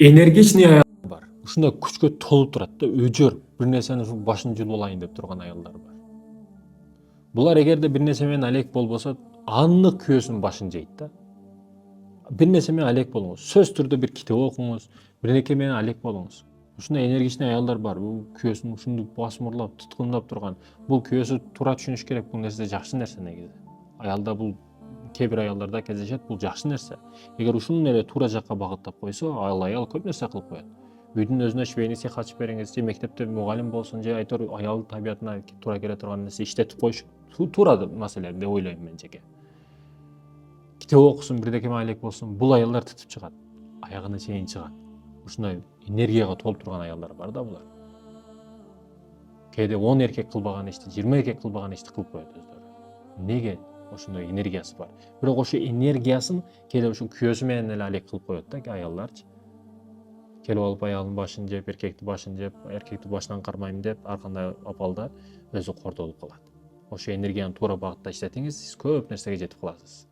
энергичный аял бар. Ушундай күчкө толуп турат да, өжөр, бир нерсени ушу башын жулуп алайын деп турган аялдар бар. Булар эгерде бир нерсе менен алек болбосо, аннык күйөөсүнүн башын жейт да. Бир нерсе менен алек болуңуз, сөзсүз түрдө бир китеп окуңуз, бир нерсе менен алек болуңуз. Ушундай энергичный аялдар бар. Бул күйөөсүн ушундук басмырлап, туткунлап турган. Бул күйөөсү туура түшүнүш керек. Бул нерсе жакшы нерсе негизи. Аялда бул кээ бир аялдарда кездешет, бул жакшы нерсе. Эгер ушуну эле туура жакка багыттап койсо, ал аял көп нерсе кылып коет. Үйдүн өзүнө швейный цех ачып бериңиз, же мектепте мугалим болсун, же айтор аял табиятына туура келе турган нерсе иштетип коюш туура маселе деп ойлойм мен жеке. Китеп окусун, бирдеке менен алек болсун, бул аялдар тытып чыгат. Аягына чейин чыгат. Ушундай энергияга толуп турган аялдар бар да булар. Кээде 10 эркек кылбаган ишти, 20 эркек кылбаган ишти кылып коет өздөрү. Неге? Ошондой энергиясы бар. Бирок ошо энергиясын кээде ушу күйөөсү менен эле алек кылып коет да аялдарчы. Келип алып аялдын башын жеп, эркекти башын жеп, эркекти башынан кармайм деп, ар кандай абалда өзү кордолуп калат. Ошо энергияны туура багытта иштетиңиз, сиз көп нерсеге жетип каласыз.